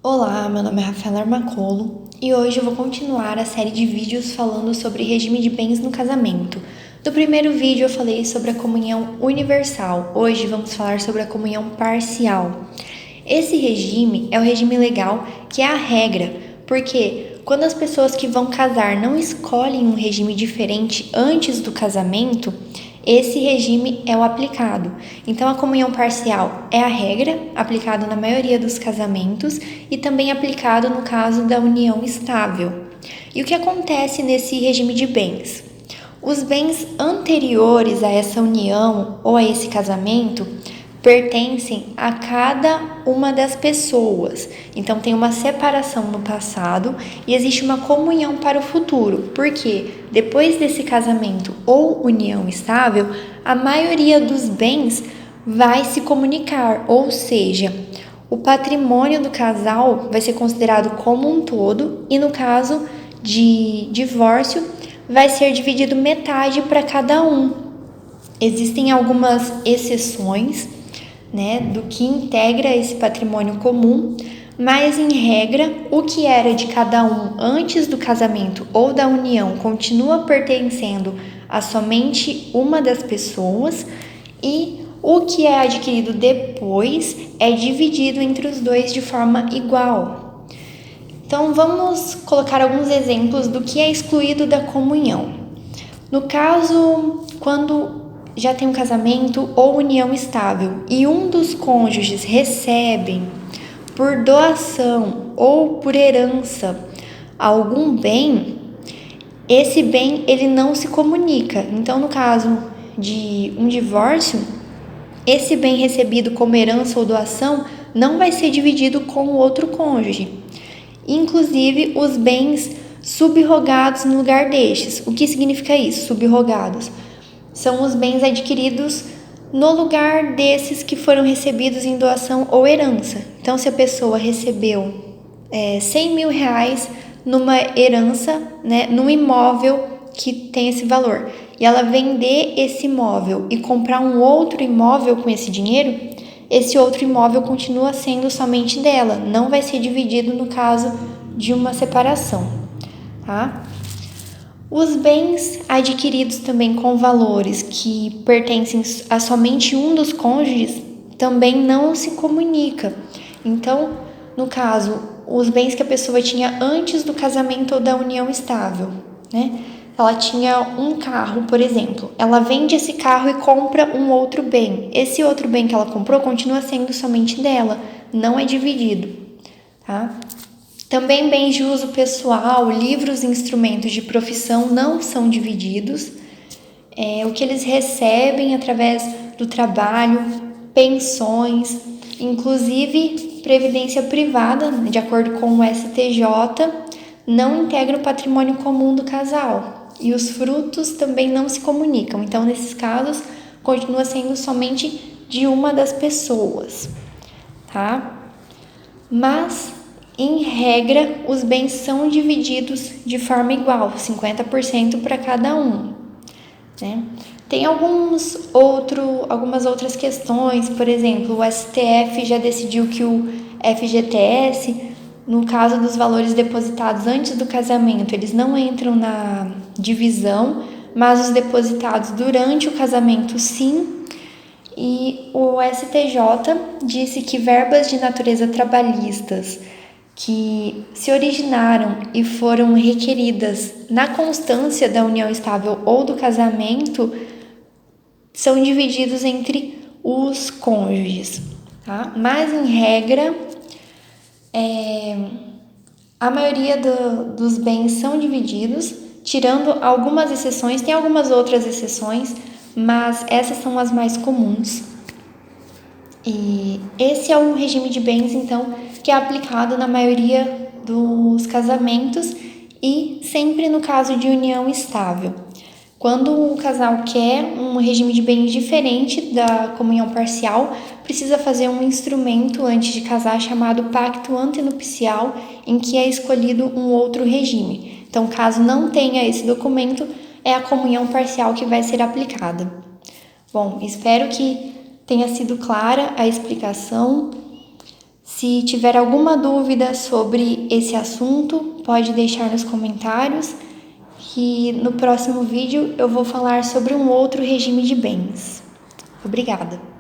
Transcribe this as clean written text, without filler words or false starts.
Olá, meu nome é Rafaela Armacolo e hoje eu vou continuar a série de vídeos falando sobre regime de bens no casamento. No primeiro vídeo eu falei sobre a comunhão universal, hoje vamos falar sobre a comunhão parcial. Esse regime é o regime legal que é a regra, porque quando as pessoas que vão casar não escolhem um regime diferente antes do casamento, esse regime é o aplicado. Então, a comunhão parcial é a regra, aplicada na maioria dos casamentos e também aplicado no caso da união estável. E o que acontece nesse regime de bens? Os bens anteriores a essa união ou a esse casamento pertencem a cada uma das pessoas. Então tem uma separação no passado e existe uma comunhão para o futuro, porque depois desse casamento ou união estável, a maioria dos bens vai se comunicar, ou seja, o patrimônio do casal vai ser considerado como um todo e no caso de divórcio vai ser dividido metade para cada um. Existem algumas exceções, do que integra esse patrimônio comum, mas em regra, o que era de cada um antes do casamento ou da união continua pertencendo a somente uma das pessoas e o que é adquirido depois é dividido entre os dois de forma igual. Então vamos colocar alguns exemplos do que é excluído da comunhão. No caso, quando já tem um casamento ou união estável e um dos cônjuges recebe por doação ou por herança algum bem, esse bem ele não se comunica. Então, no caso de um divórcio, esse bem recebido como herança ou doação não vai ser dividido com o outro cônjuge. Inclusive, os bens subrogados no lugar destes. O que significa isso, subrogados? São os bens adquiridos no lugar desses que foram recebidos em doação ou herança. Então, se a pessoa recebeu 100 mil reais numa herança, num imóvel que tem esse valor, e ela vender esse imóvel e comprar um outro imóvel com esse dinheiro, esse outro imóvel continua sendo somente dela, não vai ser dividido no caso de uma separação, tá? Os bens adquiridos também com valores que pertencem a somente um dos cônjuges também não se comunica. Então, no caso, os bens que a pessoa tinha antes do casamento ou da união estável, Ela tinha um carro, por exemplo. Ela vende esse carro e compra um outro bem. Esse outro bem que ela comprou continua sendo somente dela, não é dividido, tá? Também bens de uso pessoal, livros e instrumentos de profissão não são divididos. O que eles recebem através do trabalho, pensões, inclusive previdência privada, de acordo com o STJ, não integra o patrimônio comum do casal. E os frutos também não se comunicam. Então, nesses casos, continua sendo somente de uma das pessoas, tá? Mas em regra, os bens são divididos de forma igual, 50% para cada um, Tem algumas outras questões, por exemplo, o STF já decidiu que o FGTS, no caso dos valores depositados antes do casamento, eles não entram na divisão, mas os depositados durante o casamento, sim. E o STJ disse que verbas de natureza trabalhistas que se originaram e foram requeridas na constância da união estável ou do casamento são divididos entre os cônjuges, tá? Mas, em regra, a maioria dos bens são divididos, tirando algumas exceções, tem algumas outras exceções, mas essas são as mais comuns. E esse é um regime de bens, então, que é aplicado na maioria dos casamentos e sempre no caso de união estável. Quando o casal quer um regime de bens diferente da comunhão parcial, precisa fazer um instrumento antes de casar chamado pacto antenupcial, em que é escolhido um outro regime. Então, caso não tenha esse documento, é a comunhão parcial que vai ser aplicada. Bom, espero que tenha sido clara a explicação. Se tiver alguma dúvida sobre esse assunto, pode deixar nos comentários, que no próximo vídeo eu vou falar sobre um outro regime de bens. Obrigada!